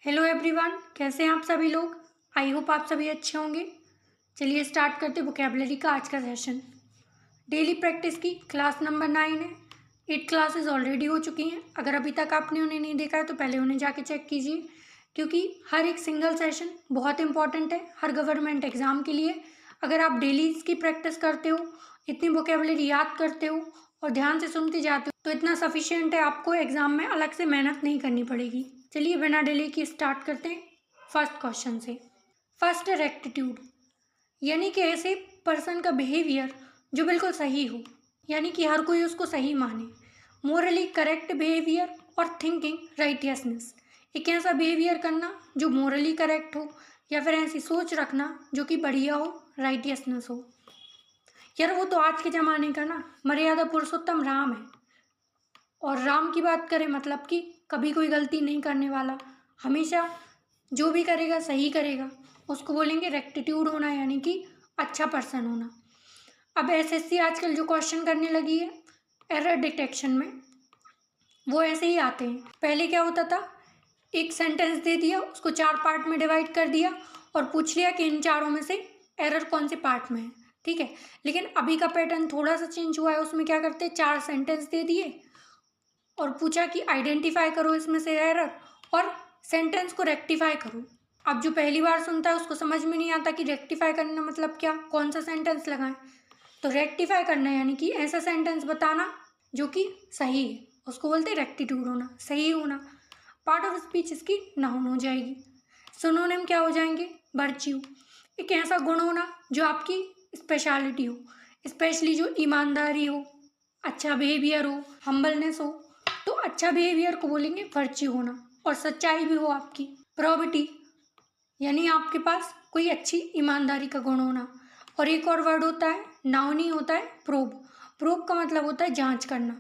Hello everyone, कैसे हैं आप सभी लोग। आई होप आप सभी अच्छे होंगे। चलिए स्टार्ट करते वोकेबलरी का आज का सेशन। डेली प्रैक्टिस की क्लास नंबर 9 है। 8 क्लासेस ऑलरेडी हो चुकी हैं। अगर अभी तक आपने उन्हें नहीं देखा है तो पहले उन्हें जाके चेक कीजिए, क्योंकि हर एक सिंगल सेशन बहुत इंपॉर्टेंट है हर गवर्नमेंट एग्ज़ाम के लिए। अगर आप डेली इसकी प्रैक्टिस करते हो, इतनी वोकेबलरी याद करते हो और ध्यान से सुनते जाते हो तो इतना सफिशियंट है, आपको एग्ज़ाम में अलग से मेहनत नहीं करनी पड़ेगी। चलिए बिना डिले की स्टार्ट करते हैं फर्स्ट क्वेश्चन से। फर्स्ट है रेक्टिट्यूड, यानी कि ऐसे पर्सन का बिहेवियर जो बिल्कुल सही हो, यानी कि हर कोई उसको सही माने। मोरली करेक्ट बिहेवियर और थिंकिंग राइटियसनेस, एक ऐसा बिहेवियर करना जो मोरली करेक्ट हो या फिर ऐसी सोच रखना जो कि बढ़िया हो, राइटियसनेस हो। यार वो तो आज के ज़माने का ना मर्यादा पुरुषोत्तम राम है, और राम की बात करें मतलब कि कभी कोई गलती नहीं करने वाला, हमेशा जो भी करेगा सही करेगा, उसको बोलेंगे रेक्टिट्यूड होना, यानी कि अच्छा पर्सन होना। अब एसएससी आजकल जो क्वेश्चन करने लगी है एरर डिटेक्शन में, वो ऐसे ही आते हैं। पहले क्या होता था, एक सेंटेंस दे दिया, उसको 4 पार्ट में डिवाइड कर दिया और पूछ लिया कि इन चारों में से एरर कौन से पार्ट में है, ठीक है। लेकिन अभी का पैटर्न थोड़ा सा चेंज हुआ है। उसमें क्या करते हैं, 4 सेंटेंस दे दिए और पूछा कि आइडेंटिफाई करो इसमें से एरर और सेंटेंस को रेक्टिफाई करो। अब जो पहली बार सुनता है उसको समझ में नहीं आता कि रेक्टिफाई करना मतलब क्या, कौन सा सेंटेंस लगाएं। तो रेक्टिफाई करना यानी कि ऐसा सेंटेंस बताना जो कि सही है, उसको बोलते हैं रेक्टिट्यूड होना, सही होना। पार्ट ऑफ स्पीच इसकी नाउन हो जाएगी। सिनोनिम क्या हो जाएंगे, वर्च्यू, एक ऐसा गुण होना जो आपकी स्पेशलिटी हो, स्पेशली जो ईमानदारी हो, अच्छा बिहेवियर हो, हम्बलनेस हो। तो अच्छा बिहेवियर को बोलेंगे वर्च्यू होना, और सच्चाई भी हो आपकी, प्रोबिटी, यानी आपके पास कोई अच्छी ईमानदारी का गुण होना। और एक और वर्ड होता है, नाउन ही होता है, प्रोब। प्रोब का मतलब होता है जांच करना,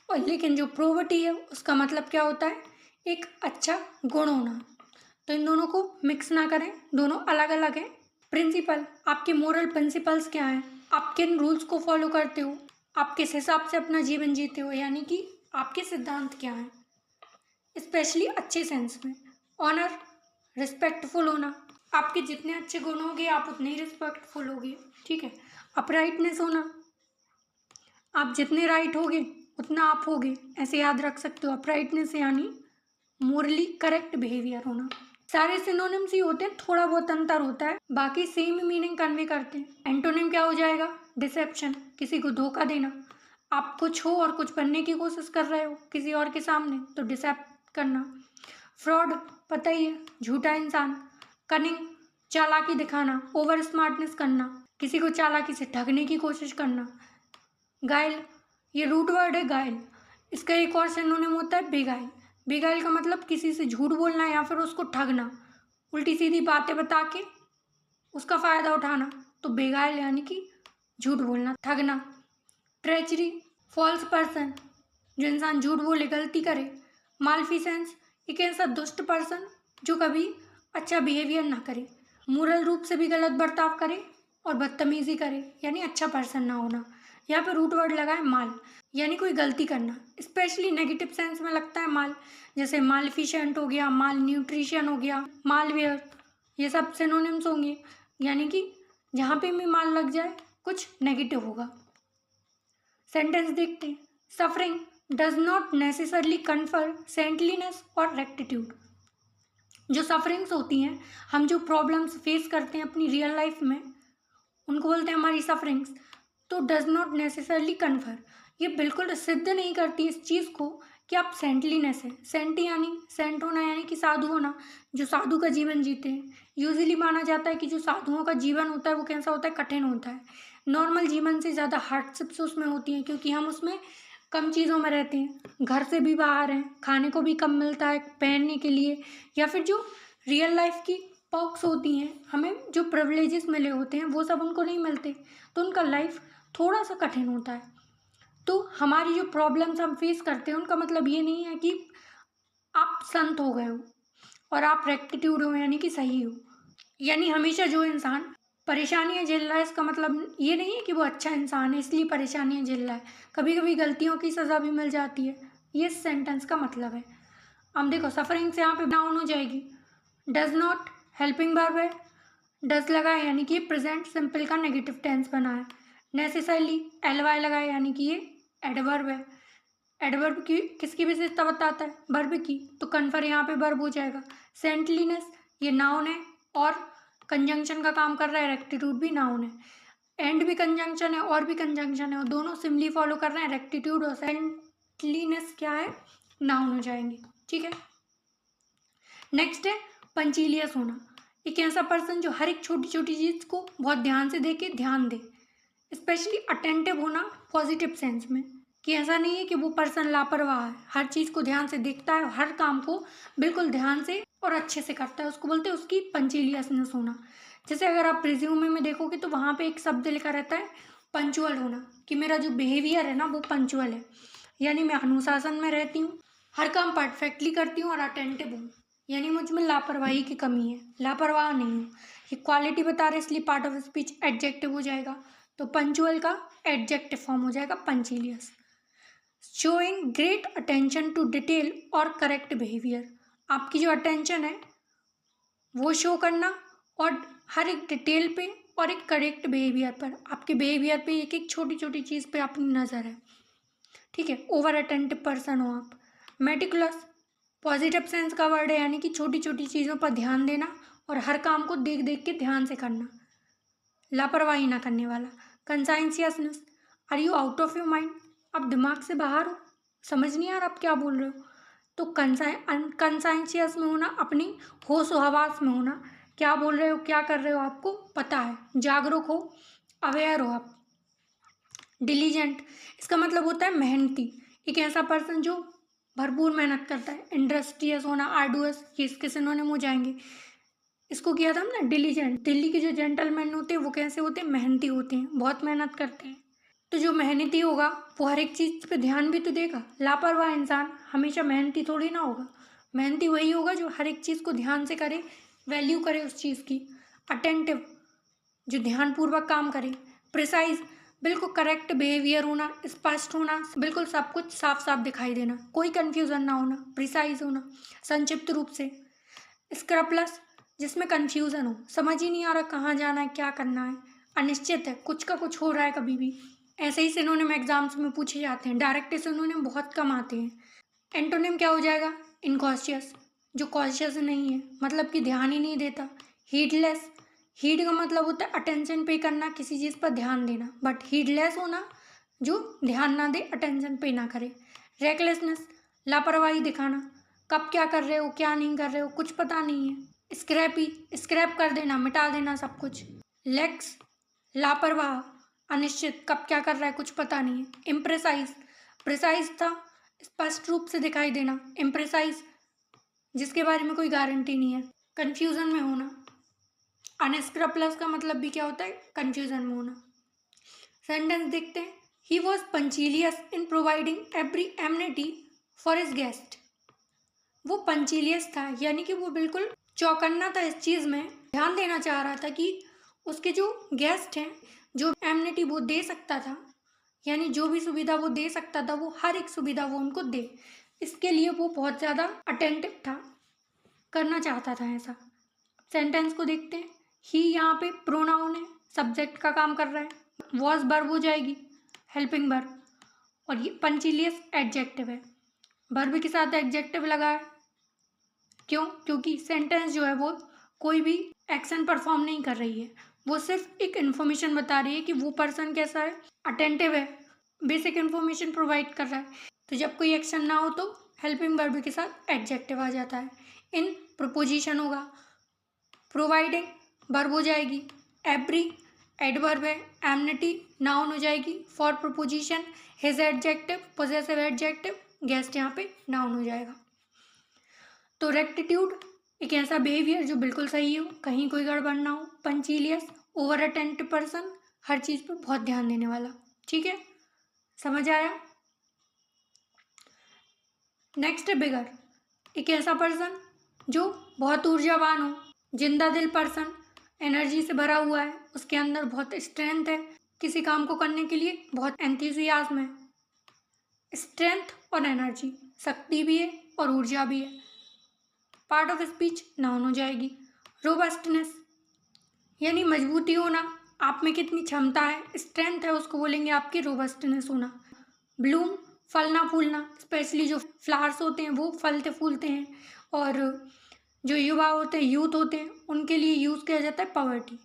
और लेकिन जो प्रोबिटी है उसका मतलब क्या होता है, एक अच्छा गुण होना। तो इन दोनों को मिक्स ना करें, दोनों अलग अलग हैं। प्रिंसिपल, आपके मोरल प्रिंसिपल्स क्या हैं, आप किन रूल्स को फॉलो करते हो, आप किस हिसाब से अपना जीवन जीते हो, यानी कि आपके सिद्धांत क्या हैं, स्पेशली अच्छे सेंस में। ऑनर, रिस्पेक्टफुल होना, आपके जितने अच्छे गुण होंगे आप उतने ही रिस्पेक्टफुल होगे, ठीक है। अपराइटनेस होना, आप जितने राइट होगे उतना आप होगे, ऐसे याद रख सकते हो। अपराइटनेस यानी मोरली करेक्ट बिहेवियर होना। सारे सिनोनिम्स ही होते हैं, थोड़ा बहुत अंतर होता है, बाकी सेम मीनिंग कन्वे करते हैं। एंटोनिम क्या हो जाएगा, डिसेप्शन, किसी को धोखा देना। आप कुछ हो और कुछ बनने की कोशिश कर रहे हो किसी और के सामने, तो डिसेप्ट करना। फ्रॉड, पता ही है, झूठा इंसान। कनिंग, चालाकी दिखाना, ओवर स्मार्टनेस करना, किसी को चालाकी से ठगने की कोशिश करना। गाइल, ये रूट वर्ड है गाइल, इसका एक और सिनोनिम होता है बेगाइल। बेगाइल का मतलब किसी से झूठ बोलना या फिर उसको ठगना, उल्टी सीधी बातें बता के उसका फ़ायदा उठाना, तो बेगाइल यानी कि झूठ बोलना, ठगना। ट्रेचरी, फॉल्स पर्सन, जो इंसान झूठ बोले, गलती करे। मालफिसेंस, एक ऐसा दुष्ट पर्सन जो कभी अच्छा बिहेवियर ना करे, मोरल रूप से भी गलत बर्ताव करे और बदतमीजी करे, यानी अच्छा पर्सन ना होना। यहाँ पे रूट वर्ड लगा है माल, यानी कोई गलती करना, स्पेशली नेगेटिव सेंस में लगता है माल, जैसे मालफिशेंट हो गया, माल न्यूट्रिशन हो गया, मालवेयर, ये सब सिनोनिम्स होंगे, यानी कि जहाँ पे भी माल लग जाए कुछ नेगेटिव होगा। सेंटेंस देखते हैं। Suffering does not necessarily confer saintliness और रेक्टिट्यूड, जो सफरिंग्स होती हैं, हम जो प्रॉब्लम्स फेस करते हैं अपनी रियल लाइफ में, उनको बोलते हैं हमारी सफरिंग्स। तो डज नॉट नेसेसरली कन्फर, ये बिल्कुल सिद्ध नहीं करती इस चीज़ को कि आप सेंटलीनेस है। सेंट यानी सेंट होना, यानी कि साधु होना, जो साधु का जीवन जीते हैं। यूजुअली माना जाता है कि जो साधुओं का जीवन होता है वो कैसा होता है, कठिन होता है। नॉर्मल जीवन से ज़्यादा हार्डशिप्स उसमें होती हैं, क्योंकि हम उसमें कम चीज़ों में रहते हैं, घर से भी बाहर हैं, खाने को भी कम मिलता है पहनने के लिए, या फिर जो रियल लाइफ की पर्क्स होती हैं, हमें जो प्रिविलेजेस मिले होते हैं वो सब उनको नहीं मिलते, तो उनका लाइफ थोड़ा सा कठिन होता है। तो हमारी जो प्रॉब्लम्स हम फेस करते हैं उनका मतलब ये नहीं है कि आप संत हो गए हो और आप रेक्टिट्यूड हो, यानी कि सही हो। यानी हमेशा जो इंसान परेशानियां झेल रहा है, इसका मतलब ये नहीं है कि वो अच्छा इंसान है इसलिए परेशानियां झेल रहा है। कभी कभी गलतियों की सज़ा भी मिल जाती है, ये इस सेंटेंस का मतलब है। अब देखो सफरिंग से यहाँ पे नाउन हो जाएगी। डज नॉट हेल्पिंग वर्ब है, डज लगाए यानी कि प्रेजेंट सिंपल का नेगेटिव टेंस बना है। नेसेसरली एलवाई लगाए यानी कि ये एडवर्ब है। एडवर्ब की किसकी विशेषता बताता है? वर्ब की, तो कन्फर यहाँ पे वर्ब हो जाएगा। सेंटलीनेस ये नाउन है और कंजंक्शन का काम कर रहा है। रेक्टिट्यूड भी नाउन है, एंड भी कंजंक्शन है और भी कंजंक्शन है, और दोनों सिमली फॉलो कर रहे हैं। रेक्टिट्यूड और सेंटलीनेस क्या है? नाउन हो जाएंगे। ठीक है, नेक्स्ट है पंचीलियस होना। एक ऐसा पर्सन जो हर एक छोटी छोटी चीज़ को बहुत ध्यान से देखे, ध्यान दे। स्पेशली अटेंटिव होना पॉजिटिव सेंस में, कि ऐसा नहीं है कि वो पर्सन लापरवाह है, हर चीज़ को ध्यान से देखता है, हर काम को बिल्कुल ध्यान से और अच्छे से करता है, उसको बोलते हैं उसकी पंचीलियसनेस होना। जैसे अगर आप रिज्यूमे में देखोगे तो वहाँ पे एक शब्द लिखा रहता है पंचुअल होना, कि मेरा जो बिहेवियर है ना वो पंचुअल है, यानी मैं अनुशासन में रहती हूँ, हर काम परफेक्टली करती हूँ और अटेंटिव हूँ, यानी मुझ में लापरवाही की कमी है, लापरवाह नहीं हूँ। ये क्वालिटी बता रहे इसलिए पार्ट ऑफ स्पीच एडजेक्टिव हो जाएगा, तो पंचुअल का एडजेक्टिव फॉर्म हो जाएगा punctilious. Showing great attention to detail or correct behaviour, आपकी जो अटेंशन है वो शो करना, और हर एक डिटेल पे और एक करेक्ट बिहेवियर पर, आपके बिहेवियर पे एक एक छोटी छोटी चीज़ पे अपनी नज़र है। ठीक है, ओवर अटेंटिव पर्सन हो आप। मेटिकुलस पॉजिटिव सेंस का वर्ड है, यानी कि छोटी छोटी चीज़ों पर ध्यान देना और हर काम को देख देख के ध्यान से करना, लापरवाही ना करने वाला। Conscientiousness, are you out of your mind, आप दिमाग से बाहर हो, समझ नहीं आ रहा आप क्या बोल रहे हो। तो कंसाइंसियस में होना, अपनी होश व हवास में होना, क्या बोल रहे हो क्या कर रहे हो आपको पता है, जागरूक हो, अवेयर हो आप। डिलीजेंट, इसका मतलब होता है मेहनती, एक ऐसा पर्सन जो भरपूर मेहनत करता है। इंडस्ट्रियस होना, आर्डुअस, ये इसके सिनोनिम हो जाएंगे। इसको किया था हमने डिलीजेंट। दिल्ली के जो जेंटलमैन होते हैं वो कैसे होते हैं? मेहनती होते हैं, बहुत मेहनत करते हैं। तो जो मेहनती होगा वो हर एक चीज़ पे ध्यान भी तो देगा। लापरवाह इंसान हमेशा मेहनती थोड़ी ना होगा, मेहनती वही होगा जो हर एक चीज़ को ध्यान से करे, वैल्यू करे उस चीज़ की। अटेंटिव, जो ध्यानपूर्वक काम करे। प्रिसाइज, बिल्कुल करेक्ट बिहेवियर होना, स्पष्ट होना, बिल्कुल सब कुछ साफ साफ दिखाई देना, कोई कन्फ्यूज़न ना होना, प्रिसाइज होना संक्षिप्त रूप से। स्क्रपलस, जिसमें कन्फ्यूज़न हो, समझ ही नहीं आ रहा कहाँ जाना है क्या करना है, अनिश्चित है, कुछ का कुछ हो रहा है कभी भी। ऐसे ही सिनोनिम एग्जाम्स में पूछे जाते हैं, डायरेक्ट सिनोनिम बहुत कम आते हैं। एंटोनिम क्या हो जाएगा? इनकॉशियस, जो कॉशियस नहीं है, मतलब कि ध्यान ही नहीं देता। हीडलेस, हीड का मतलब होता है अटेंशन पे करना, किसी चीज़ पर ध्यान देना, बट हीडलेस होना जो ध्यान ना दे, अटेंशन पे ना करे। रेकलेसनेस, लापरवाही दिखाना, कब क्या कर रहे हो क्या नहीं कर रहे हो कुछ पता नहीं है। स्क्रैपी, स्क्रैप कर देना, मिटा देना सब कुछ। लेक्स, लापरवाह, अनिश्चित, कब क्या कर रहा है कुछ पता नहीं है। इम्प्रेसाइज, प्रिसाइज था, स्पष्ट रूप से दिखाई देना। इम्प्रेसाइज, जिसके बारे में कोई गारंटी नहीं है। कन्फ्यूज़न में होना। अनस्क्रपलस का मतलब भी क्या होता है? कन्फ्यूज़न में होना। सेंटेंस देखते हैं। He was punctilious in providing every amenity for his guest, वो पंचीलियस था, यानी कि वो बिल्कुल चौकन्ना था, इस चीज़ में ध्यान देना चाह रहा था कि उसके जो गेस्ट हैं, जो एमनिटी वो दे सकता था, यानी जो भी सुविधा वो दे सकता था वो हर एक सुविधा वो उनको दे, इसके लिए वो बहुत ज़्यादा अटेंटिव था, करना चाहता था ऐसा। सेंटेंस को देखते हैं। ही यहाँ पे प्रोनाउन है, सब्जेक्ट का काम कर रहा है। वॉज वर्ब हो जाएगी, हेल्पिंग वर्ब, और ये पंचीलियस एडजेक्टिव है, वर्ब के साथ एडजेक्टिव लगा है। क्यों? क्योंकि सेंटेंस जो है वो कोई भी एक्शन परफॉर्म नहीं कर रही है, वो सिर्फ एक इन्फॉर्मेशन बता रही है कि वो पर्सन कैसा है, अटेंटिव है, बेसिक इन्फॉर्मेशन प्रोवाइड कर रहा है। तो जब कोई एक्शन ना हो तो हेल्पिंग वर्ब के साथ एडजेक्टिव आ जाता है। इन प्रपोजिशन होगा, प्रोवाइडिंग वर्ब हो जाएगी, एवरी एडवर्ब है, एमनिटी नाउन हो जाएगी, for preposition, his adjective, possessive adjective, guest यहाँ पे नाउन हो जाएगा। तो रेक्टिट्यूड, एक ऐसा बिहेवियर जो बिल्कुल सही हो, कहीं कोई गड़बड़ ना हो। पंचीलियस, ओवर अटेंटिव पर्सन, हर चीज़ पर बहुत ध्यान देने वाला। ठीक है, समझ आया? नेक्स्ट है बिगर, एक ऐसा पर्सन जो बहुत ऊर्जावान हो, जिंदा दिल पर्सन, एनर्जी से भरा हुआ है, उसके अंदर बहुत स्ट्रेंथ है, किसी काम को करने के लिए बहुत एंथुसियाज्म है। स्ट्रेंथ और एनर्जी, शक्ति भी है और ऊर्जा भी है। पार्ट ऑफ स्पीच नाउन हो जाएगी। रोबस्टनेस यानी मजबूती होना, आप में कितनी क्षमता है, स्ट्रेंथ है, उसको बोलेंगे आपकी रोबस्टनेस होना। ब्लूम फलना फूलना, स्पेशली जो फ्लावर्स होते हैं वो फलते फूलते हैं, और जो युवा होते हैं, यूथ होते हैं, उनके लिए यूज़ किया जाता है पॉवर्टी।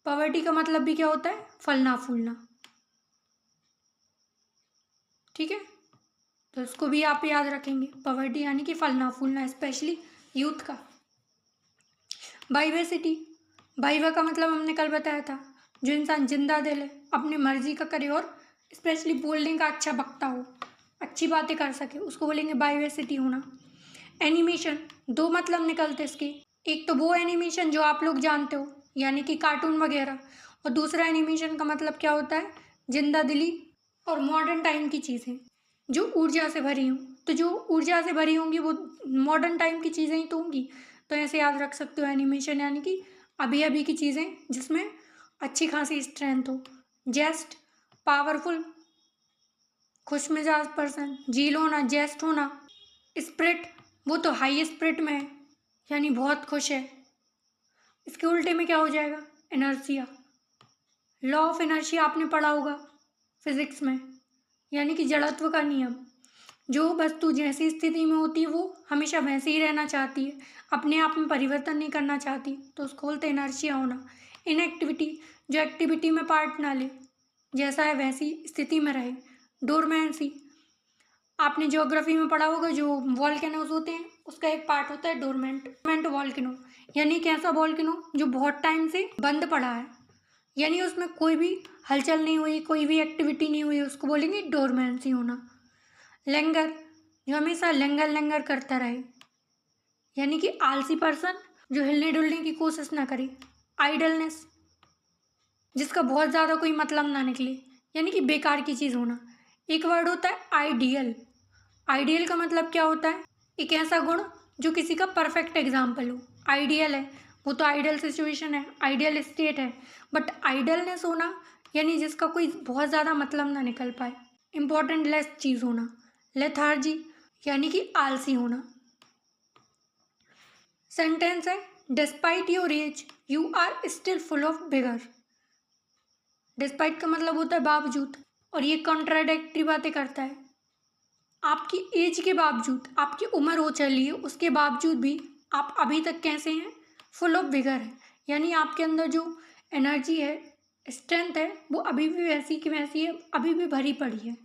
पॉवर्टी का मतलब भी क्या होता है? फलना फूलना। ठीक है, तो इसको भी आप याद रखेंगे, पॉवर्टी यानी कि फलना फूलना, स्पेशली यूथ का। वाइवेसिटी, वाइवा का मतलब हमने कल बताया था, जो इंसान जिंदा दिल है, अपनी मर्जी का करे और स्पेशली बोलने का अच्छा वक्ता हो, अच्छी बातें कर सके, उसको बोलेंगे वाइवेसिटी होना। एनिमेशन, दो मतलब निकलते इसके, एक तो वो एनिमेशन जो आप लोग जानते हो यानी कि कार्टून वगैरह, और दूसरा एनिमेशन का मतलब क्या होता है? जिंदा दिली और मॉडर्न टाइम की चीज़ें जो ऊर्जा से भरी हों। तो जो ऊर्जा से भरी होंगी वो मॉडर्न टाइम की चीज़ें ही तो होंगी, तो ऐसे याद रख सकते हो एनिमेशन यानी कि अभी अभी की चीज़ें जिसमें अच्छी खासी स्ट्रेंथ हो। जेस्ट पावरफुल, खुश मिजाज पर्सन। जील होना, जेस्ट होना। स्पिरिट वो तो हाई स्पिरिट में है यानी बहुत खुश है। इसके उल्टे में क्या हो जाएगा? इनर्शिया। लॉ ऑफ इनर्शिया आपने पढ़ा होगा फिजिक्स में, यानी कि जड़त्व का नियम। जो वस्तु जैसी स्थिति में होती है वो हमेशा वैसे ही रहना चाहती है, अपने आप में परिवर्तन नहीं करना चाहती, तो उसको बोलते हैं इनर्शिया होना। इनएक्टिविटी, जो एक्टिविटी में पार्ट ना ले, जैसा है वैसी स्थिति में रहे। डोरमेंसी, आपने ज्योग्राफी में पढ़ा होगा, जो वॉल्केनोज होते हैं उसका एक पार्ट होता है डोरमेंट वॉल्केनो, यानी कि ऐसा वॉल्केनो जो बहुत टाइम से बंद पड़ा है, यानी उसमें कोई भी हलचल नहीं हुई, कोई भी एक्टिविटी नहीं हुई, उसको बोलेंगे डोरमेंसी होना। लैंगर, जो हमेशा लंगर लंगर करता रहे, यानी कि आलसी पर्सन जो हिलने डुलने की कोशिश ना करे। आइडलनेस, जिसका बहुत ज़्यादा कोई मतलब ना निकले, यानी कि बेकार की चीज़ होना। एक वर्ड होता है आइडियल। आइडियल का मतलब क्या होता है? एक ऐसा गुण जो किसी का परफेक्ट एग्जाम्पल हो। आइडियल है वो तो आइडियल सिचुएशन है, आइडियल स्टेट है, बट आइडलनेस होना यानी जिसका कोई बहुत ज़्यादा मतलब ना निकल पाए। इम्पॉर्टेंट लेस चीज़ होना। लेथार्जी यानी कि आलसी होना। सेंटेंस है, despite your age you are still full of vigour. Despite का मतलब होता है बावजूद, और ये कॉन्ट्राडिक्टरी बातें करता है। आपकी एज के बावजूद, आपकी उम्र हो चली है, उसके बावजूद भी आप अभी तक कैसे हैं? फुल ऑफ विगर है, यानी आपके अंदर जो एनर्जी है, स्ट्रेंथ है, वो अभी भी वैसी की वैसी है, अभी भी भरी पड़ी है।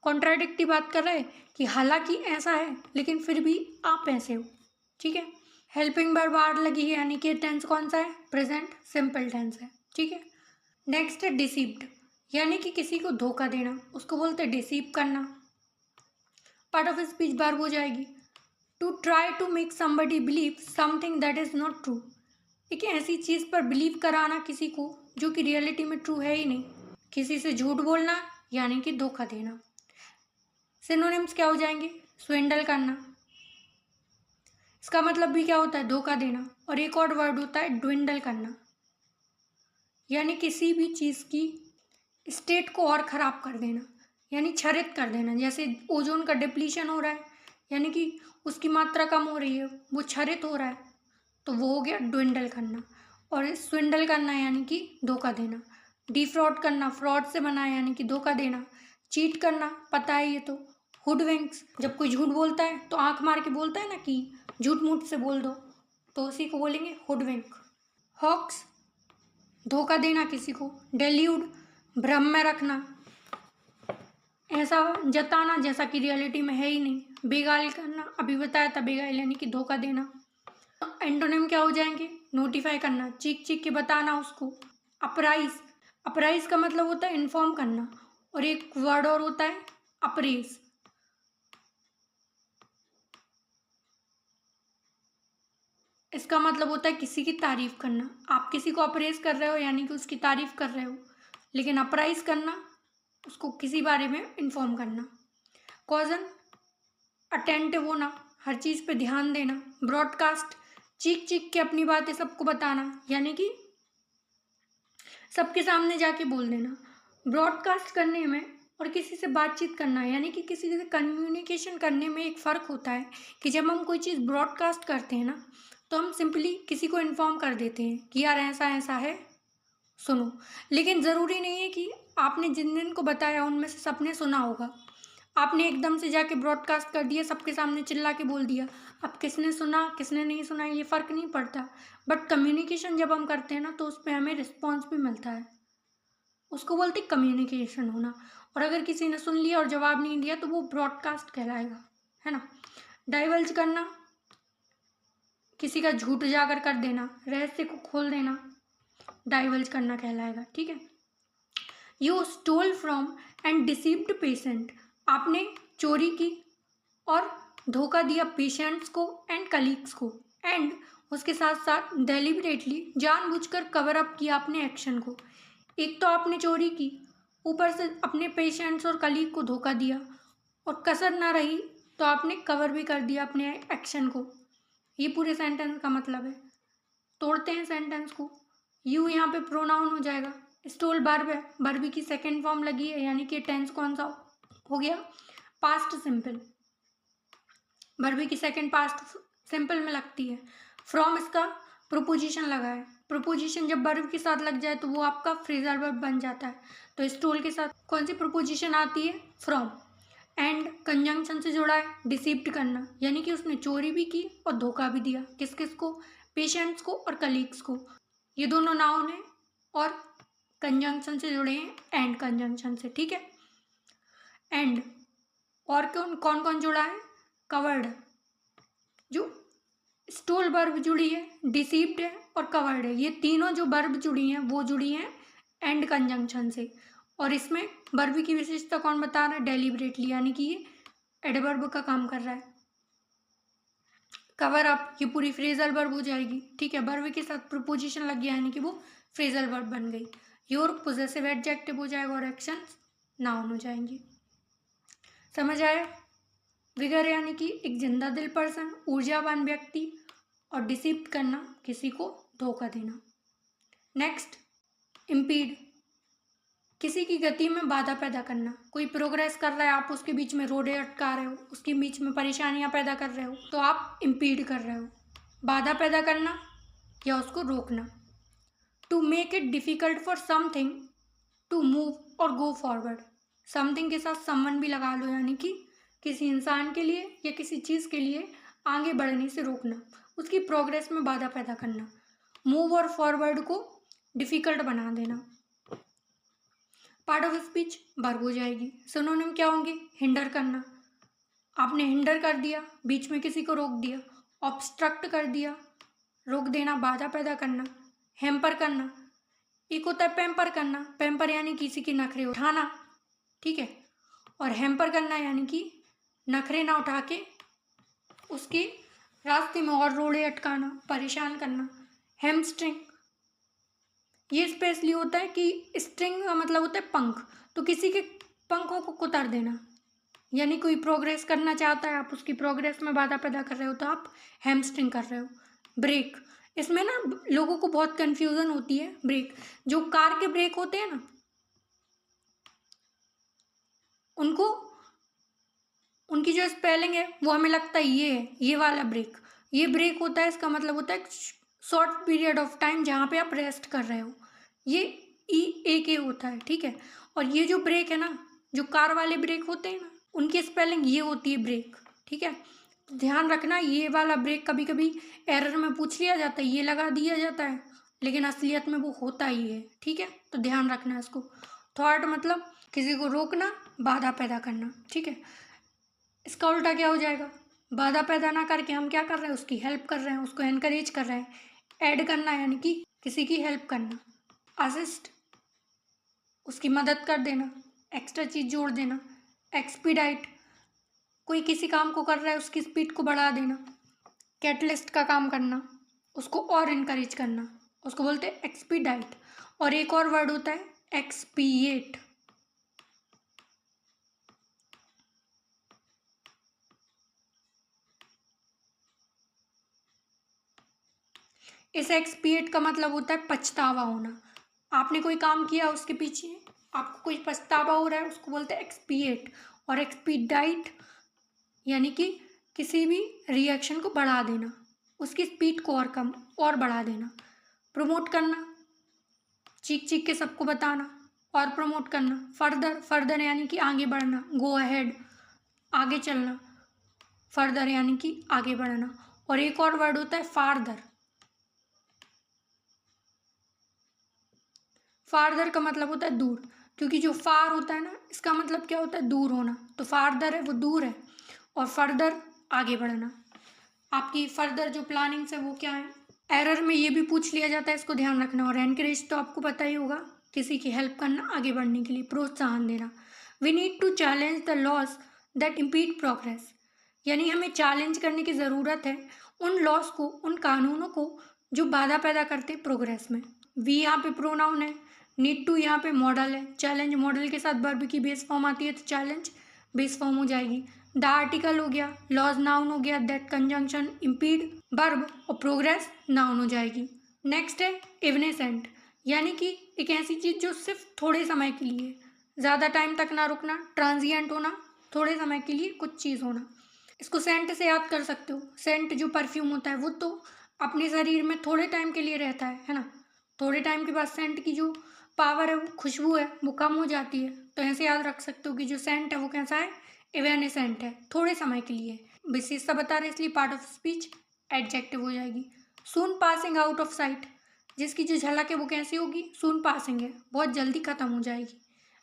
कॉन्ट्राडिक्टरी बात कर रहे हैं कि हालांकि ऐसा है लेकिन फिर भी आप ऐसे हो। ठीक है, हेल्पिंग वर्ब आर लगी है, यानी कि टेंस कौन सा है? प्रेजेंट सिंपल टेंस है। ठीक है, नेक्स्ट है डिसीव्ड, यानी कि किसी को धोखा देना, उसको बोलते हैं डिसीव करना। पार्ट ऑफ स्पीच वर्ब हो जाएगी। To try to make somebody believe something that is not true, एक ऐसी चीज़ पर बिलीव कराना किसी को जो कि रियलिटी में ट्रू है ही नहीं। किसी से झूठ बोलना यानी कि धोखा देना। सिनोनिम्स क्या हो जाएंगे? स्विंडल करना, इसका मतलब भी क्या होता है? धोखा देना। और एक और वर्ड होता है ड्विंडल करना, यानी किसी भी चीज़ की स्टेट को और ख़राब कर देना, यानी क्षरित कर देना। जैसे ओजोन का डिप्लीशन हो रहा है, यानी कि उसकी मात्रा कम हो रही है, वो क्षरित हो रहा है, तो वो हो गया ड्विंडल करना। और स्विंडल करना यानी कि धोखा देना। डिफ्रॉड करना, फ्रॉड से बना है यानी कि धोखा देना। चीट करना, पता है ये तो। हुडविंक्स, जब कोई झूठ बोलता है तो आंख मार के बोलता है ना कि झूठ मूठ से बोल दो, तो उसी को बोलेंगे हुडविंक। हॉक्स, धोखा देना किसी को। डेल्यूड, भ्रम में रखना, ऐसा जताना जैसा कि रियलिटी में है ही नहीं। बेगाल करना, अभी बताया था बेगाल यानी कि धोखा देना। एंटोनिम क्या हो जाएंगे? नोटिफाई करना, चीख चीख के बताना उसको। अपराइज, अपराइज का मतलब होता है इन्फॉर्म करना। और एक वर्ड और होता है अप्रेज, इसका मतलब होता है किसी की तारीफ करना। आप किसी को अप्रेज कर रहे हो यानी कि उसकी तारीफ कर रहे हो, लेकिन अप्राइज करना उसको किसी बारे में इन्फॉर्म करना। कॉजन, अटेंटिव होना, हर चीज़ पे ध्यान देना। ब्रॉडकास्ट, चीख चीख के अपनी बातें सबको बताना, यानी कि सबके सामने जाके बोल देना। ब्रॉडकास्ट करने में और किसी से बातचीत करना, यानी कि किसी से कम्युनिकेशन करने में एक फ़र्क होता है कि जब हम कोई चीज़ ब्रॉडकास्ट करते हैं ना, तो हम सिंपली किसी को इन्फॉर्म कर देते हैं कि यार ऐसा ऐसा है, सुनो। लेकिन ज़रूरी नहीं है कि आपने जिन जिन को बताया उनमें से सबने सुना होगा। आपने एकदम से जाके ब्रॉडकास्ट कर दिया, सबके सामने चिल्ला के बोल दिया, अब किसने सुना किसने नहीं सुना ये फ़र्क नहीं पड़ता। बट कम्युनिकेशन जब हम करते हैं ना, तो उसमें हमें रिस्पॉन्स भी मिलता है, उसको बोलते कम्युनिकेशन होना। और अगर किसी ने सुन लिया और जवाब नहीं दिया तो वो ब्रॉडकास्ट कहलाएगा, है ना। डाइवल्ज करना, किसी का झूठ उजागर कर देना, रहस्य को खोल देना, डाइवल्ज करना कहलाएगा, ठीक है। You stall from and deceived patient, आपने चोरी की और धोखा दिया पेशेंट्स को एंड कलीग्स को, एंड उसके साथ साथ डेलिबरेटली जानबूझकर कवर अप किया अपने एक्शन को। एक तो आपने चोरी की, ऊपर से अपने पेशेंट्स और कलीग को धोखा दिया, और कसर ना रही तो आपने कवर भी कर दिया अपने एक्शन को। ये पूरे सेंटेंस का मतलब है। तोड़ते हैं सेंटेंस को। यू यहाँ पे प्रोनाउन हो जाएगा, स्टोल वर्ब है, वर्ब की सेकेंड फॉर्म लगी है, यानी कि टेंस कौन सा हो गया, पास्ट सिंपल। वर्ब की सेकेंड पास्ट सिंपल में लगती है। फ्रॉम इसका प्रोपोजिशन लगा है, प्रोपोजिशन जब वर्ब के साथ लग जाए तो वो आपका फ्रेजल वर्ब बन जाता है। तो स्टोल के साथ कौन सी प्रोपोजिशन आती है, फ्रॉम। एंड कंजंक्शन से जुड़ा है, डिसीव्ड करना, यानी कि उसने चोरी भी की और धोखा भी दिया, किस किस को, पेशेंट्स को और कलीग्स को। ये दोनों नाउन है और कंजंक्शन से जुड़े हैं, एंड कंजंक्शन से, ठीक है। एंड और कौन कौन कौन जुड़ा है, कवर्ड, जो स्टोल वर्ब जुड़ी है, डिसीव्ड है और कवर्ड है, ये तीनों जो वर्ब जुड़ी हैं वो जुड़ी हैं एंड कंजंक्शन से। और इसमें वर्ब की विशेषता कौन बता रहा है, डेलिबरेटली, यानी कि ये एडवर्ब का काम कर रहा है। कवर अप, ये पूरी फ्रेजल वर्ब हो जाएगी, ठीक है। वर्ब के साथ प्रीपोजिशन लग गया, यानी कि वो फ्रेजल वर्ब बन गई। योर पोजेसिव एडजेक्टिव हो जाएगा और एक्शंस नाउन हो जाएंगे। समझ आया। विगर यानी कि एक जिंदा दिल पर्सन, ऊर्जावान व्यक्ति, और डिसीव करना, किसी को धोखा देना। नेक्स्ट, इम्पीड, किसी की गति में बाधा पैदा करना। कोई प्रोग्रेस कर रहा है, आप उसके बीच में रोड़े अटका रहे हो, उसके बीच में परेशानियां पैदा कर रहे हो, तो आप इम्पीड कर रहे हो। बाधा पैदा करना या उसको रोकना। To make it difficult for something to move और गो फॉरवर्ड। समथिंग के साथ समवन भी लगा लो, यानी कि किसी इंसान के लिए या किसी चीज़ के लिए आगे बढ़ने से रोकना, उसकी प्रोग्रेस में बाधा पैदा करना। मूव और फॉरवर्ड को डिफ़िकल्ट बना देना। पार्ट ऑफ स्पीच वर्ब हो जाएगी। सिनोनिम क्या होंगे, हिंडर करना, आपने हिंडर कर दिया, बीच में किसी को रोक दिया। ऑब्स्ट्रक्ट कर दिया, रोक देना, बाधा पैदा करना। हैम्पर करना, एक होता है पैम्पर करना, पैम्पर यानी किसी की नखरे उठाना, ठीक है। और हैम्पर करना यानी कि नखरे ना उठा के उसके रास्ते में और रोड़े अटकाना, परेशान करना। हैमस्ट्रिंग, ये स्पेशली होता है कि स्ट्रिंग का मतलब होता है पंख, तो किसी के पंखों को कुतर देना, यानी कोई प्रोग्रेस करना चाहता है, आप उसकी प्रोग्रेस में बाधा पैदा कर रहे हो तो आप हैमस्ट्रिंग कर रहे हो। ब्रेक, इसमें ना लोगों को बहुत कन्फ्यूज़न होती है। ब्रेक, जो कार के ब्रेक होते हैं ना, उनको उनकी जो स्पेलिंग है वो हमें लगता है ये है, ये वाला ब्रेक। ये ब्रेक होता है, इसका मतलब होता है शॉर्ट पीरियड ऑफ टाइम जहाँ पे आप रेस्ट कर रहे हो, ये EAK होता है, ठीक है। और ये जो ब्रेक है ना, जो कार वाले ब्रेक होते हैं ना, उनकी स्पेलिंग ये होती है ब्रेक, ठीक है। ध्यान रखना, ये वाला ब्रेक कभी कभी एरर में पूछ लिया जाता है, ये लगा दिया जाता है, लेकिन असलियत में वो होता ही है, ठीक है। तो ध्यान रखना इसको। थॉट मतलब किसी को रोकना, बाधा पैदा करना, ठीक है। इसका उल्टा क्या हो जाएगा, बाधा पैदा ना करके हम क्या कर रहे हैं, उसकी हेल्प कर रहे हैं, उसको एनकरेज कर रहे हैं। ऐड करना यानी कि किसी की हेल्प करना। असिस्ट, उसकी मदद कर देना, एक्स्ट्रा चीज़ जोड़ देना। एक्सपीडाइट, कोई किसी काम को कर रहा है उसकी स्पीड को बढ़ा देना। कैटलिस्ट का काम करना, उसको और इनकरेज करना, उसको बोलते हैं एक्सपीडाइट। और एक और वर्ड होता है एक्सपिएट। इस एक्सपिएट का मतलब होता है पछतावा होना। आपने कोई काम किया, उसके पीछे आपको कोई पछतावा हो रहा है उसको बोलते हैं एक्सपीएट। और एक्सपीडाइट यानी कि किसी भी रिएक्शन को बढ़ा देना, उसकी स्पीड को और कम और बढ़ा देना। प्रमोट करना, चीख चीख के सबको बताना और प्रमोट करना। फर्दर, फर्दर यानी कि आगे बढ़ना, गो अहेड, आगे चलना। फर्दर यानी कि आगे बढ़ना। और एक और वर्ड होता है फार्दर। फार्दर का मतलब होता है दूर, क्योंकि जो फार होता है ना, इसका मतलब क्या होता है, दूर होना। तो फार्दर है वो दूर है, और फर्दर आगे बढ़ना। आपकी फर्दर जो प्लानिंग्स है वो क्या है। एरर में ये भी पूछ लिया जाता है, इसको ध्यान रखना। और एनकरेज तो आपको पता ही होगा, किसी की हेल्प करना, आगे बढ़ने के लिए प्रोत्साहन देना। We need to challenge the laws that impede progress, यानी हमें चैलेंज करने की ज़रूरत है उन लॉस को, उन कानूनों को जो बाधा पैदा करते प्रोग्रेस में। वी यहाँ पे प्रोनाउन है, नीड टू यहाँ पे मॉडल है। चैलेंज मॉडल के साथ वर्ब की बेस फॉर्म आती है तो चैलेंज बेस फॉर्म हो जाएगी। द आर्टिकल हो गया, लॉज नाउन हो गया, दैट कंजंक्शन इम्पीड वर्ब, और प्रोग्रेस नाउन हो जाएगी। नेक्स्ट है इवनेसेंट, यानी कि एक ऐसी चीज़ जो सिर्फ थोड़े समय के लिए, ज़्यादा टाइम तक ना रुकना। ट्रांजिएंट होना, थोड़े समय के लिए कुछ चीज़ होना। इसको सेंट से याद कर सकते हो। सेंट जो परफ्यूम होता है वो तो अपने शरीर में थोड़े टाइम के लिए रहता है ना। थोड़े टाइम के बाद सेंट की जो पावर है, वो खुशबू है, वो कम हो जाती है। तो ऐसे याद रख सकते हो कि जो सेंट है वो कैसा है, इवेनेसेंट है, थोड़े समय के लिए। विशेषता बता रहे इसलिए पार्ट ऑफ स्पीच एडजेक्टिव हो जाएगी। सून पासिंग आउट ऑफ साइट, जिसकी जो झलक है वो कैसी होगी, सून पासिंग है, बहुत जल्दी खत्म हो जाएगी।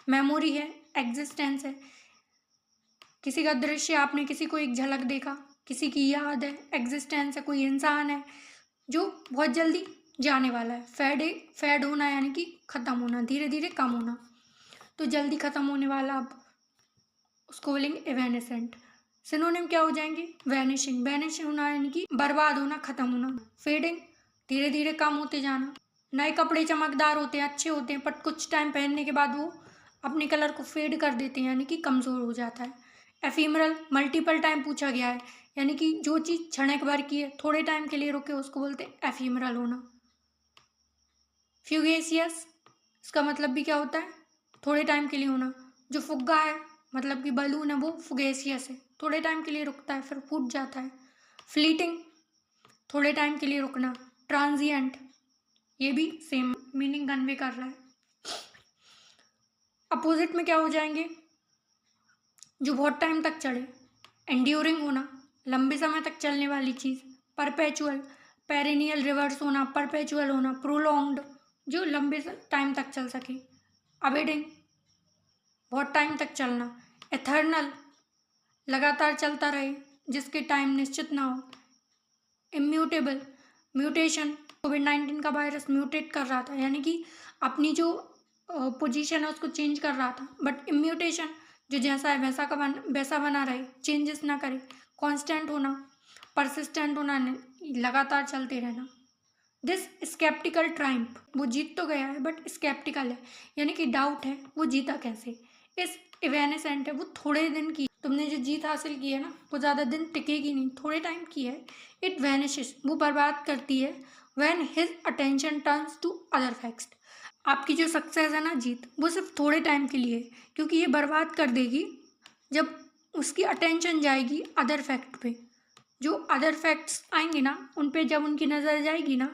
मेमोरी है, एग्जिस्टेंस है, किसी का दृश्य, आपने किसी को एक झलक देखा, किसी की याद है। एग्जिस्टेंस है, कोई इंसान है जो बहुत जल्दी जाने वाला है। फैड होना यानी कि ख़त्म होना, धीरे धीरे कम होना, तो जल्दी ख़त्म होने वाला, अब उसको बोलेंगे इवेनेसेंट। सिनोनिम क्या हो जाएंगे, वैनिशिंग, वैनिश होना यानी कि बर्बाद होना, ख़त्म होना। फेडिंग, धीरे धीरे कम होते जाना। नए कपड़े चमकदार होते हैं, अच्छे होते हैं, बट कुछ टाइम पहनने के बाद वो अपने कलर को फेड कर देते हैं, यानी कि कमज़ोर हो जाता है। एफीमरल, मल्टीपल टाइम पूछा गया है, यानी कि जो चीज़ क्षणिक भर की है, थोड़े टाइम के लिए रुके, उसको बोलते हैं एफीमरल होना। फ्यूगेसियस, इसका मतलब भी क्या होता है, थोड़े टाइम के लिए होना। जो फुग्गा है, मतलब कि बलून है, वो फुगेसियस है, थोड़े टाइम के लिए रुकता है फिर फूट जाता है। फ्लीटिंग, थोड़े टाइम के लिए रुकना। ट्रांजिएंट, ये भी सेम मीनिंग कन्वे कर रहा है। अपोजिट में क्या हो जाएंगे, जो बहुत टाइम तक चले। एंड्यूरिंग होना, लंबे समय तक चलने वाली चीज़। परपेचुअल, पेरिनियल, रिवर्स होना, परपेचुअल होना। प्रोलॉन्ग्ड, जो लंबे टाइम तक चल सके। अबेडिंग, बहुत टाइम तक चलना। एथर्नल, लगातार चलता रहे, जिसके टाइम निश्चित ना हो। इम्यूटेबल, म्यूटेशन, कोविड-19 का वायरस म्यूटेट कर रहा था, यानी कि अपनी जो पोजीशन है उसको चेंज कर रहा था। बट इम्यूटेशन, जो जैसा है वैसा बना रहे, चेंजेस ना करे। कांस्टेंट होना, परसिस्टेंट होना, लगातार चलते रहना। दिस स्केप्टिकल ट्रायम्फ, वो जीत तो गया है बट स्केप्टिकल है, यानी कि डाउट है वो जीता कैसे। इस इवेनेसेंट है, वो थोड़े दिन की, तुमने जो जीत हासिल की है ना, वो ज़्यादा दिन टिकेगी नहीं, थोड़े टाइम की है। इट वैनिशेस, वो बर्बाद करती है। When his attention turns to other facts, आपकी जो सक्सेस है ना, जीत, वो सिर्फ थोड़े टाइम के लिए है, क्योंकि ये बर्बाद कर देगी जब उसकी अटेंशन जाएगी अदर फैक्ट पे। जो अदर फैक्ट्स आएंगे ना, उन पे जब उनकी नज़र जाएगी ना,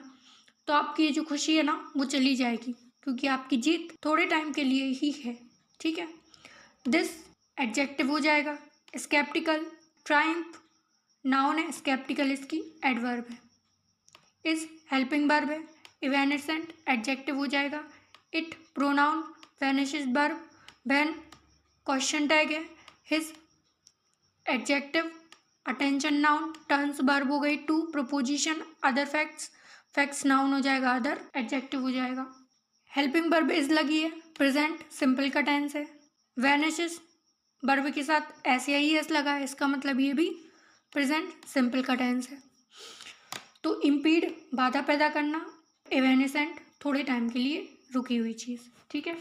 तो आपकी जो खुशी है ना वो चली जाएगी, क्योंकि आपकी जीत थोड़े टाइम के लिए ही है। ठीक है, दिस एडजेक्टिव हो जाएगा। स्केप्टिकल, ट्रायम्फ नाउन है, स्केप्टिकल इसकी एडवर्ब है। इज हेल्पिंग वर्ब है। इवेनेसेंट एडजेक्टिव हो जाएगा। It pronoun, vanishes verb. When question tag है। His adjective, attention noun, turns verb हो गई। To preposition, other facts, facts noun हो जाएगा, अदर एडजेक्टिव हो जाएगा। हेल्पिंग वर्ब इज लगी है, प्रेजेंट सिंपल का टेंस है। वैनिशेस वर्ब के साथ एस या ई एस लगा है, इसका मतलब ये भी प्रेजेंट सिंपल का टेंस है। तो इम्पीड, बाधा पैदा करना। इवेनेसेंट, थोड़े टाइम के लिए रुकी हुई चीज़। ठीक है,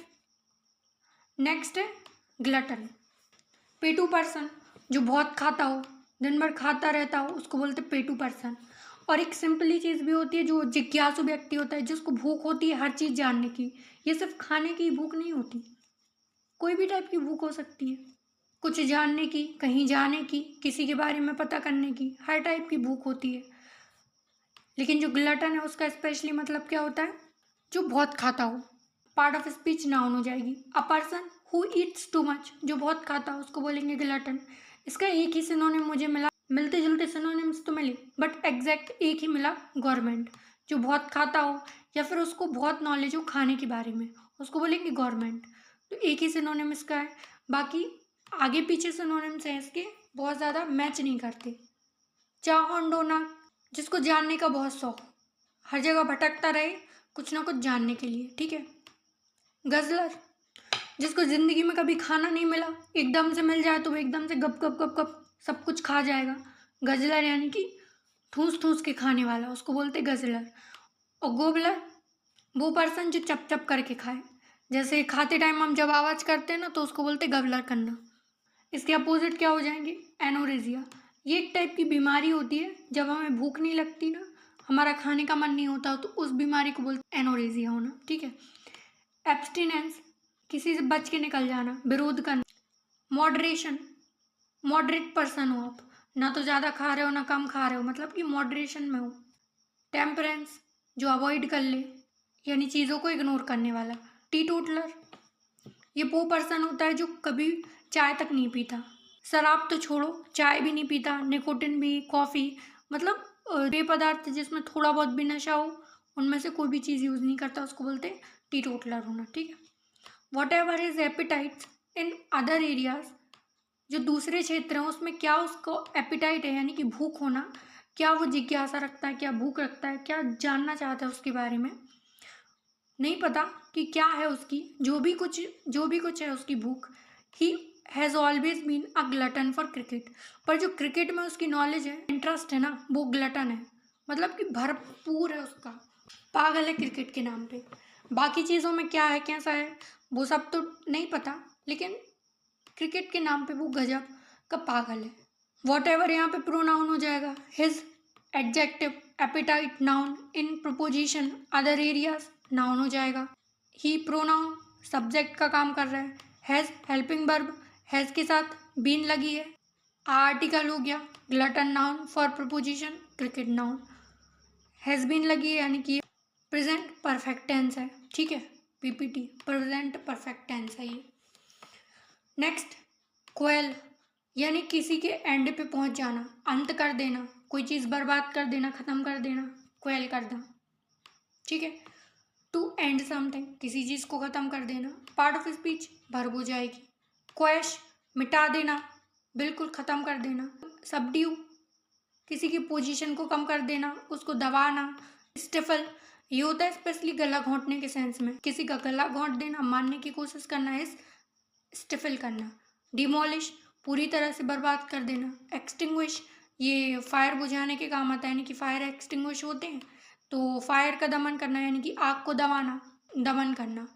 नेक्स्ट है ग्लटन, पेटू पर्सन, जो बहुत खाता हो, दिन भर खाता रहता हो, उसको बोलते पेटू पर्सन। और एक सिंपली चीज़ भी होती है, जो जिज्ञासु व्यक्ति होता है, जिसको भूख होती है हर चीज़ जानने की। ये सिर्फ खाने की भूख नहीं होती, कोई भी टाइप की भूख हो सकती है, कुछ जानने की, कहीं जाने की, किसी के बारे में पता करने की, हर टाइप की भूख होती है। लेकिन जो ग्लटन है उसका स्पेशली मतलब क्या होता है, जो बहुत खाता हो। पार्ट ऑफ स्पीच नाउन हो जाएगी। A person who Yeats too much, जो बहुत खाता हो उसको बोलेंगे ग्लटन। इसका एक ही सिनोनिम मुझे मिला, मिलते जुलते सिनोनिम्स तो मिले बट एग्जैक्ट एक ही मिला, गवर्नमेंट। जो बहुत खाता हो या फिर उसको बहुत नॉलेज हो खाने के बारे में, उसको बोलेंगे गवर्नमेंट। तो एक ही सिनोनिम इसका है, बाकी आगे पीछे सिनोनिम्स हैं इसके, बहुत ज़्यादा मैच नहीं करते। चाहोंडोना, जिसको जानने का बहुत शौक, हर जगह भटकता रहे कुछ ना कुछ जानने के लिए, ठीक है। गजलर, जिसको ज़िंदगी में कभी खाना नहीं मिला, एकदम से मिल जाए तो वो एकदम से गप गप गप गप सब कुछ खा जाएगा। गजलर यानी कि ठूस ठूस के खाने वाला, उसको बोलते गजलर। और गोबलर, वो पर्सन जो चप चप करके खाए, जैसे खाते टाइम हम जब आवाज़ करते हैं ना तो उसको बोलते गबलर करना। इसके अपोजिट क्या हो जाएंगे, एनोरेजिया। ये एक टाइप की बीमारी होती है, जब हमें भूख नहीं लगती ना, हमारा खाने का मन नहीं होता, तो उस बीमारी को बोलते हैं एनोरेजिया होना, ठीक है। एब्सटिनेंस, किसी से बच के निकल जाना, विरोध करना। मॉडरेशन, मॉडरेट पर्सन हो आप, ना तो ज़्यादा खा रहे हो ना कम खा रहे हो, मतलब कि मॉडरेशन में हो। टेम्परेंस, जो अवॉइड कर ले, यानी चीज़ों को इग्नोर करने वाला। टीटोटलर, ये वो पर्सन होता है जो कभी चाय तक नहीं पीता, शराब तो छोड़ो, चाय भी नहीं पीता, निकोटिन भी, कॉफ़ी, मतलब पेय पदार्थ जिसमें थोड़ा बहुत भी नशा हो उनमें से कोई भी चीज़ यूज़ नहीं करता, उसको बोलते हैं टीटोटलर होना, ठीक है। Whatever is appetites in other areas, जो दूसरे क्षेत्र हैं उसमें क्या उसको एपिटाइट है, यानी कि भूख होना, क्या वो जिज्ञासा रखता है, क्या भूख रखता है, क्या जानना चाहता है उसके बारे में, नहीं पता कि क्या है उसकी, जो भी कुछ है उसकी भूख। He has always been a glutton for cricket, पर जो क्रिकेट में उसकी नॉलेज है, इंटरेस्ट है ना, वो ग्लटन है, मतलब कि भरपूर है उसका, पागल है क्रिकेट के नाम पे। बाकी चीज़ों में क्या है कैसा है वो सब तो नहीं पता, लेकिन क्रिकेट के नाम पे वो गजब का पागल है। वॉट एवर यहाँ पे प्रोनाउन हो जाएगा। हिज एडजेक्टिव, एपिटाइट नाउन, इन प्रपोजिशन अदर एरियाज नाउन हो जाएगा। ही प्रोनाउन सब्जेक्ट का काम कर रहा है। हैज़ हेल्पिंग वर्ब, हैज़ के साथ बीन लगी है, आर्टिकल हो गया। Glutton noun for preposition, cricket noun, has been लगी है यानी कि प्रेजेंट परफेक्ट टेंस है, ठीक है। पीपीटी प्रेजेंट परफेक्ट टेंस है ये। नेक्स्ट, क्वेल, यानी किसी के एंड पे पहुंच जाना, अंत कर देना, कोई चीज़ बर्बाद कर देना, ख़त्म कर देना, क्वेल कर देना, ठीक है। टू एंड समथिंग, किसी चीज़ को ख़त्म कर देना, पार्ट ऑफ स्पीच वर्ब हो जाएगी। क्वैश, मिटा देना, बिल्कुल ख़त्म कर देना। सबड्यू, किसी की पोजीशन को कम कर देना, उसको दबाना। स्टिफल, ये होता है स्पेशली गला घोंटने के सेंस में, किसी का गला घोंट देना, मारने की कोशिश करना, इस स्टिफल करना। डिमोलिश, पूरी तरह से बर्बाद कर देना। एक्सटिंग्विश, ये फायर बुझाने के काम आता है, यानी कि फायर एक्सटिंग्विश होते हैं, तो फायर का दमन करना, यानी कि आग को दबाना, दमन करना।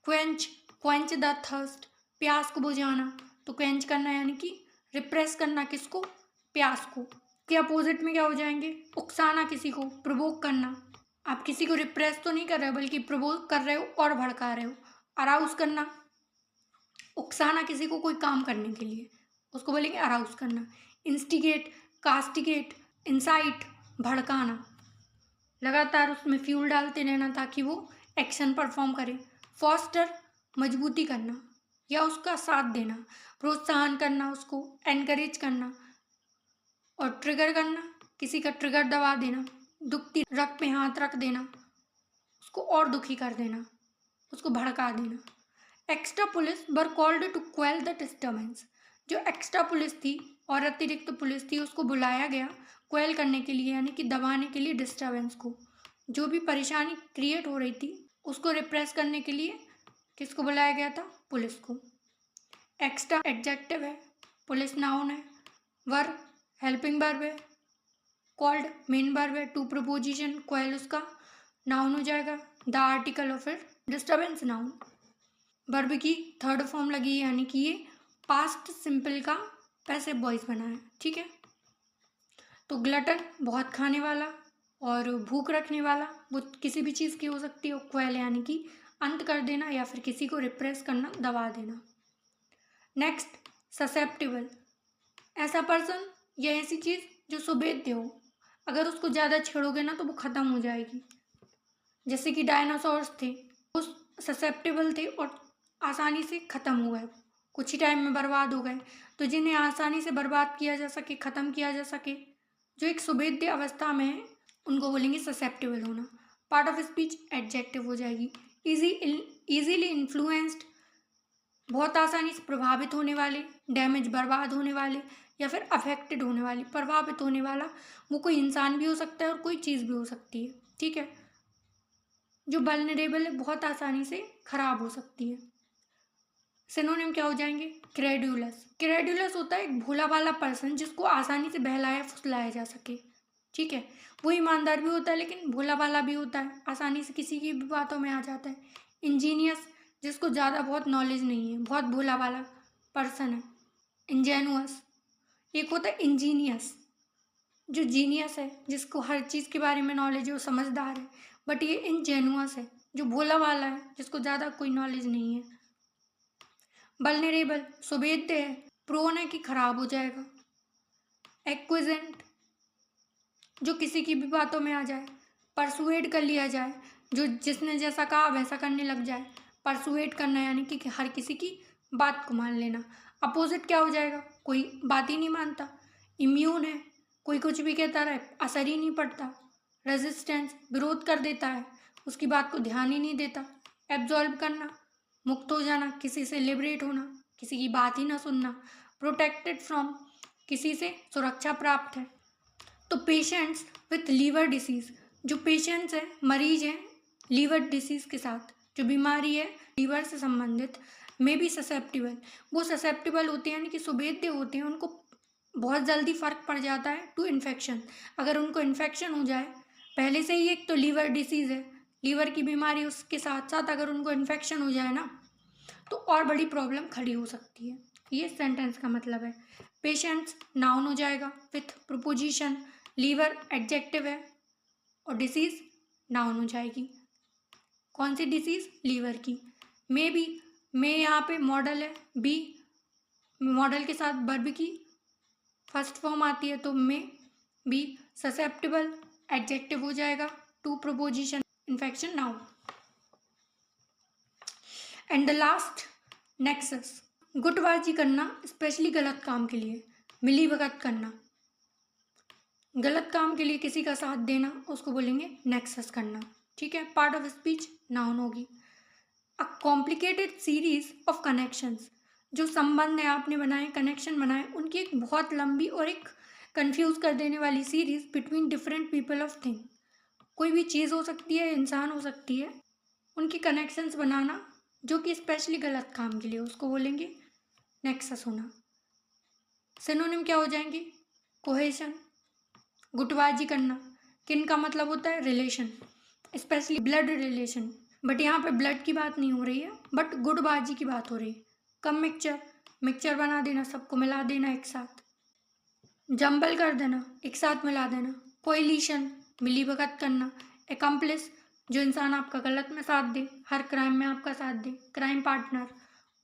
क्वेंच, क्वेंच द थर्स्ट, प्यास को बुझाना, तो क्वेंच करना यानी कि रिप्रेस करना, किसको, प्यास को। के अपोजिट में क्या हो जाएंगे, उकसाना, किसी को प्रोवोक करना, आप किसी को रिप्रेस तो नहीं कर रहे हो बल्कि प्रोवोक कर रहे हो और भड़का रहे हो। अराउज करना, उकसाना किसी को कोई काम करने के लिए, उसको बोलेंगे अराउज करना। इंस्टिगेट, कास्टिगेट, इंसाइट, भड़काना, लगातार उसमें फ्यूल डालते रहना ताकि वो एक्शन परफॉर्म करे। फॉस्टर, मजबूती करना या उसका साथ देना, प्रोत्साहन करना, उसको एनकरेज करना। और ट्रिगर करना, किसी का ट्रिगर दबा देना, दुखती रग पे हाथ रख देना, उसको और दुखी कर देना, उसको भड़का देना। Extra police were called to quell the disturbance, जो एक्स्ट्रा पुलिस थी और अतिरिक्त पुलिस थी उसको बुलाया गया क्वेल करने के लिए, यानी कि दबाने के लिए डिस्टर्बेंस को, जो भी परेशानी क्रिएट हो रही थी उसको रिप्रेस करने के लिए किसको बुलाया गया था, पुलिस को। एक्स्ट्रा एडजेक्टिव है, पुलिस नाउन है, वर्ब हेल्पिंग वर्ब है, कॉल्ड मेन वर्ब है, टू प्रपोजिशन, क्वेल उसका नाउन हो जाएगा, the article of it disturbance noun. Verb की थर्ड फॉर्म लगी है, यानी कि ये पास्ट सिंपल का पैसिव वॉइस बना है, ठीक है। तो ग्लटन बहुत खाने वाला और भूख रखने वाला, वो किसी भी चीज़ की हो सकती है। क्वेल यानी कि अंत कर देना या फिर किसी को रिप्रेस करना, दबा देना। नेक्स्ट, ससेप्टिबल, ऐसा पर्सन या ऐसी चीज़ जो सुभेद्य हो, अगर उसको ज़्यादा छेड़ोगे ना तो वो ख़त्म हो जाएगी। जैसे कि डायनासोर्स थे, वो ससेप्टिबल थे और आसानी से ख़त्म हो गए, कुछ ही टाइम में बर्बाद हो गए। तो जिन्हें आसानी से बर्बाद किया जा सके, ख़त्म किया जा सके, जो एक सुभेद्य अवस्था में है, उनको बोलेंगे ससेप्टिबल होना। पार्ट ऑफ स्पीच एडजेक्टिव हो जाएगी। इजीली इन्फ्लुएंस्ड, बहुत आसानी से प्रभावित होने वाले, डैमेज बर्बाद होने वाले, या फिर अफेक्टेड होने वाली, प्रभावित होने वाला। वो कोई इंसान भी हो सकता है और कोई चीज़ भी हो सकती है, ठीक है। जो वल्नरेबल है, बहुत आसानी से खराब हो सकती है। सिनोनिम क्या हो जाएंगे? क्रेडुलस। क्रेडुलस होता है एक भोला वाला पर्सन जिसको आसानी से बहलाया फुसलाया जा सके, ठीक है। वो ईमानदार भी होता है लेकिन भोला वाला भी होता है, आसानी से किसी की भी बातों में आ जाता है। इंजीनियस, जिसको ज़्यादा बहुत नॉलेज नहीं है, बहुत भोला वाला पर्सन है। इंजेनुअस, एक होता है इंजीनियस, जो जीनियस है, जिसको हर चीज़ के बारे में नॉलेज है, वो समझदार है। बट ये इंजेनुअस है, जो भोला वाला है, जिसको ज़्यादा कोई नॉलेज नहीं है। वल्नरेबल, सुभेद्य है, प्रोन है कि खराब हो जाएगा। एक्विजेंट, जो किसी की भी बातों में आ जाए, परसुएड कर लिया जाए, जो जिसने जैसा कहा वैसा करने लग जाए। परसुएड करना यानी कि हर किसी की बात को मान लेना। अपोजिट क्या हो जाएगा? कोई बात ही नहीं मानता। इम्यून है, कोई कुछ भी कहता रहे, असर ही नहीं पड़ता। रेजिस्टेंस, विरोध कर देता है, उसकी बात को ध्यान ही नहीं देता। एब्जॉल्व करना, मुक्त हो जाना, किसी से लिबरेट होना, किसी की बात ही ना सुनना। प्रोटेक्टेड फ्रॉम, किसी से सुरक्षा प्राप्त है। तो पेशेंट्स विथ लीवर डिसीज़, जो पेशेंट्स हैं, मरीज हैं लीवर डिसीज़ के साथ, जो बीमारी है लीवर से संबंधित, मे बी ससेप्टिबल, वो ससेप्टिबल होते हैं यानी कि सुभेद्य होते हैं, उनको बहुत जल्दी फ़र्क पड़ जाता है टू इन्फेक्शन। अगर उनको इन्फेक्शन हो जाए, पहले से ही एक तो लीवर डिसीज़ है, लीवर की बीमारी, उसके साथ साथ अगर उनको इन्फेक्शन हो जाए ना तो और बड़ी प्रॉब्लम खड़ी हो सकती है। ये सेंटेंस का मतलब है। पेशेंट्स नाउन हो जाएगा विथ प्रोपोजिशन, लीवर एडजेक्टिव है और डिसीज़ नाउन हो जाएगी। कौन सी डिसीज़? लीवर की। मे बी, मे यहाँ पे मॉडल है, बी मॉडल के साथ वर्ब की फर्स्ट फॉर्म आती है, तो मे बी ससेप्टिबल एडजेक्टिव हो जाएगा to preposition, infection noun. And the last, nexus, गुटबाजी करना, स्पेशली गलत काम के लिए, मिली भगत करना, गलत काम के लिए किसी का साथ देना, उसको बोलेंगे नेक्सस करना, ठीक है। पार्ट ऑफ स्पीच नाउन होगी। A complicated series of connections, जो संबंध है आपने बनाए, कनेक्शन बनाए, उनकी एक बहुत लंबी और एक कंफ्यूज कर देने वाली series between different people of thing, कोई भी चीज़ हो सकती है, इंसान हो सकती है, उनकी कनेक्शंस बनाना जो कि स्पेशली गलत काम के लिए, उसको बोलेंगे नेक्सस होना। सिनोनिम क्या हो जाएंगे? कोहेशन, गुटबाजी करना, किन का मतलब होता है? Relation, specially blood relation, but यहाँ पे ब्लड की बात नहीं हो रही है, बट गुटबाजी की बात हो रही है। कम मिक्सचर, मिक्सचर बना देना, सबको मिला देना एक साथ। जंबल कर देना, एक साथ मिला देना। कोएलिशन, मिली भगत करना। एकम्प्लिस, जो इंसान आपका गलत में साथ दे, हर क्राइम में आपका साथ दे, क्राइम पार्टनर,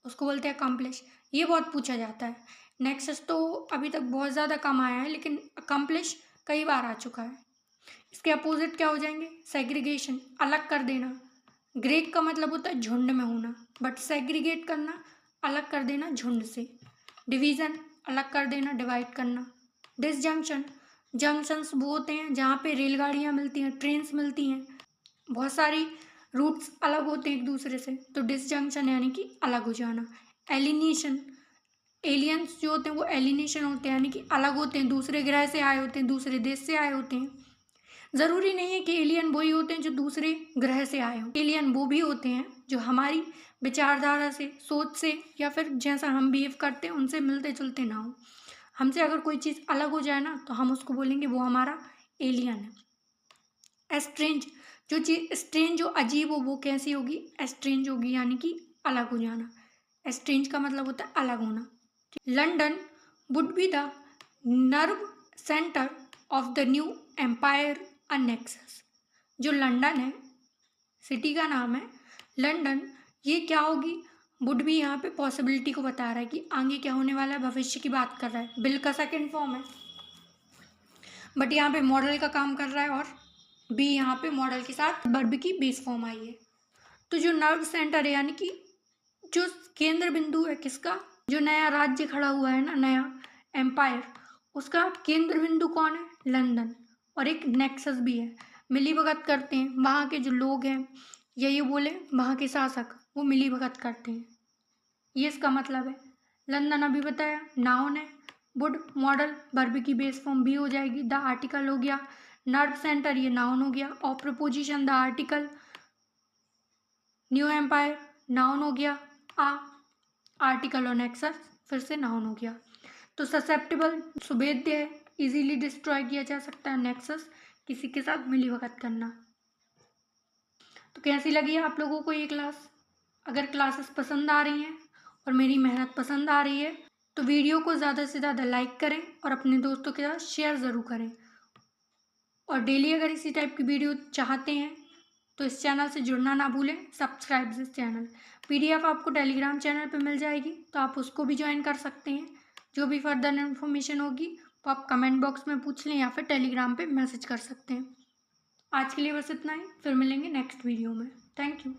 उसको बोलते हैं अकम्प्लिश। ये बहुत पूछा जाता है। नेक्सस तो अभी तक बहुत ज़्यादा कम आया है, लेकिन अकम्प्लिश कई बार आ चुका है। इसके अपोजिट क्या हो जाएंगे? सेग्रीगेशन, अलग कर देना। ग्रेग का मतलब होता है झुंड में होना, बट सेग्रीगेट करना, अलग कर देना झुंड से। डिवीज़न, अलग कर देना, डिवाइड करना। डिसजंक्शन, जंक्शंस वो होते हैं जहाँ पे रेलगाड़ियाँ मिलती हैं, ट्रेन्स मिलती हैं, बहुत सारी रूट्स अलग होते हैं एक दूसरे से, तो डिसजंक्शन यानी कि अलग हो जाना। एलिनेशन, एलियंस जो होते हैं वो एलिनेशन होते हैं यानी कि अलग होते हैं, दूसरे ग्रह से आए होते हैं, दूसरे देश से आए होते हैं। ज़रूरी नहीं है कि एलियन वही होते हैं जो दूसरे ग्रह से आए हों, एलियन वो भी होते हैं जो हमारी विचारधारा से, सोच से, या फिर जैसा हम बिहेव करते हैं उनसे मिलते जुलते ना हो। हमसे अगर कोई चीज़ अलग हो जाए ना तो हम उसको बोलेंगे वो हमारा एलियन है। एस्ट्रेंज, जो चीज़ स्ट्रेंज, जो अजीब हो, वो कैसी होगी? एस्ट्रेंज होगी, यानी कि अलग हो जाना। एस्ट्रेंज का मतलब होता है अलग होना। London would be the nerve centre of the new empire nexus, जो लंदन है, सिटी का नाम है लंदन, ये क्या होगी? वुड भी यहाँ पे पॉसिबिलिटी को बता रहा है कि आगे क्या होने वाला है, भविष्य की बात कर रहा है। विल का सेकेंड फॉर्म है, बट यहाँ पे मॉडल का काम कर रहा है, और बी यहाँ पे मॉडल के साथ वर्ब की बेस फॉर्म आई है। तो जो नर्व सेंटर है, यानी कि जो केंद्र बिंदु है किसका, जो नया राज्य खड़ा हुआ है ना, नया एम्पायर, उसका केंद्र बिंदु कौन है, लंदन। और एक नेक्सस भी है, मिलीभगत करते हैं वहाँ के जो लोग हैं, या ये बोले वहाँ के शासक, वो मिलीभगत करते हैं, ये इसका मतलब है। लंदन अभी बताया, नाउन है। वुड मॉडल, वर्ब की बेस फॉर्म भी हो जाएगी। द आर्टिकल हो गया। नर्व सेंटर ये नाउन हो गया। और preposition the article. New empire noun हो गया। आर्टिकल और नेक्सस फिर से नाउन हो गया। तो ससेप्टेबल सुभेद्य है, इजीली डिस्ट्रॉय किया जा सकता है। नेक्सस किसी के साथ मिलीभगत करना। तो कैसी लगी आप लोगों को ये क्लास? अगर क्लासेस पसंद आ रही हैं और मेरी मेहनत पसंद आ रही है तो वीडियो को ज़्यादा से ज़्यादा लाइक करें और अपने दोस्तों के साथ शेयर ज़रूर करें। और डेली अगर इसी टाइप की वीडियो चाहते हैं तो इस चैनल से जुड़ना ना भूलें, सब्सक्राइब दिस चैनल। PDF आपको टेलीग्राम चैनल पे मिल जाएगी, तो आप उसको भी ज्वाइन कर सकते हैं। जो भी फर्दर इन्फॉर्मेशन होगी तो आप कमेंट बॉक्स में पूछ लें या फिर टेलीग्राम पे मैसेज कर सकते हैं। आज के लिए बस इतना ही, फिर मिलेंगे नेक्स्ट वीडियो में। Thank you.